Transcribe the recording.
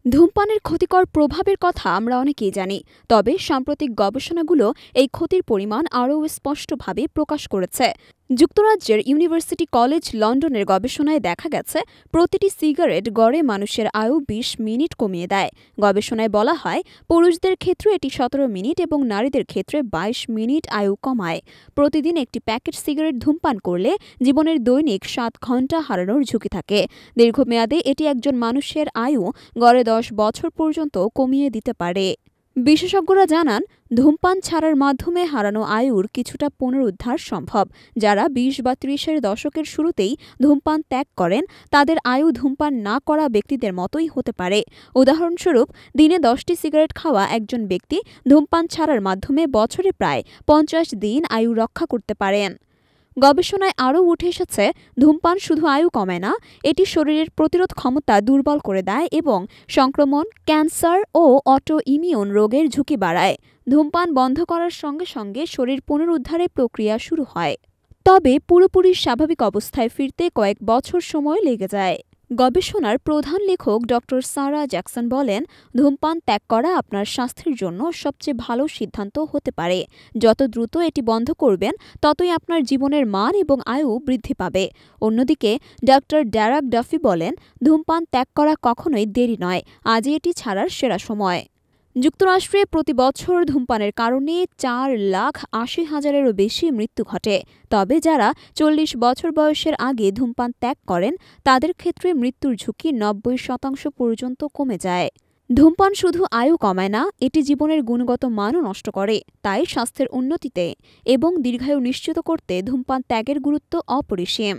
ধূমপানের ক্ষতিকর প্রভাবের কথা আমরা অনেকেই জানি, তবে সাম্প্রতিক গবেষণাগুলো এই ক্ষতির পরিমাণ আরও স্পষ্টভাবে প্রকাশ করেছে। যুক্তরাজ্যের ইউনিভার্সিটি কলেজ লন্ডনের গবেষণায় দেখা গেছে, প্রতিটি সিগারেট গড়ে মানুষের আয়ু ২০ মিনিট কমিয়ে দেয়। গবেষণায় বলা হয়, পুরুষদের ক্ষেত্রে এটি ১৭ মিনিট এবং নারীদের ক্ষেত্রে ২২ মিনিট আয়ু কমায়। প্রতিদিন একটি প্যাকেট সিগারেট ধূমপান করলে জীবনের দৈনিক ৭ ঘণ্টা হারানোর ঝুঁকি থাকে। দীর্ঘমেয়াদে এটি একজন মানুষের আয়ু গড়ে ১০ বছর পর্যন্ত কমিয়ে দিতে পারে। বিশেষজ্ঞরা জানান, ধূমপান ছাড়ার মাধ্যমে হারানো আয়ুর কিছুটা পুনরুদ্ধার সম্ভব। যারা ২০ বা ৩০-এর দশকের শুরুতেই ধূমপান ত্যাগ করেন, তাদের আয়ু ধূমপান না করা ব্যক্তিদের মতোই হতে পারে। উদাহরণস্বরূপ, দিনে ১০টি সিগারেট খাওয়া একজন ব্যক্তি ধূমপান ছাড়ার মাধ্যমে বছরে প্রায় ৫০ দিন আয়ু রক্ষা করতে পারেন। গবেষণায় আরও উঠে এসেছে, ধূমপান শুধু আয়ু কমায় না, এটি শরীরের প্রতিরোধ ক্ষমতা দুর্বল করে দেয় এবং সংক্রমণ, ক্যান্সার ও অটো ইমিউন রোগের ঝুঁকি বাড়ায়। ধূমপান বন্ধ করার সঙ্গে সঙ্গে শরীর পুনরুদ্ধারের প্রক্রিয়া শুরু হয়, তবে পুরোপুরি স্বাভাবিক অবস্থায় ফিরতে কয়েক বছর সময় লেগে যায়। গবেষণার প্রধান লেখক ড. সারা জ্যাকসন বলেন, ধূমপান ত্যাগ করা আপনার স্বাস্থ্যের জন্য সবচেয়ে ভালো সিদ্ধান্ত হতে পারে। যত দ্রুত এটি বন্ধ করবেন, ততই আপনার জীবনের মান এবং আয়ু বৃদ্ধি পাবে। অন্যদিকে ড. ড্যারাক ডাফি বলেন, ধূমপান ত্যাগ করা কখনোই দেরি নয়, আজই এটি ছাড়ার সেরা সময়। যুক্তরাষ্ট্রে প্রতি বছর ধূমপানের কারণে ৪,৮০,০০০-এরও বেশি মৃত্যু ঘটে। তবে যারা ৪০ বছর বয়সের আগে ধূমপান ত্যাগ করেন, তাদের ক্ষেত্রে মৃত্যুর ঝুঁকি ৯০% পর্যন্ত কমে যায়। ধূমপান শুধু আয়ু কমায় না, এটি জীবনের গুণগত মানও নষ্ট করে। তাই স্বাস্থ্যের উন্নতিতে এবং দীর্ঘায়ু নিশ্চিত করতে ধূমপান ত্যাগের গুরুত্ব অপরিসীম।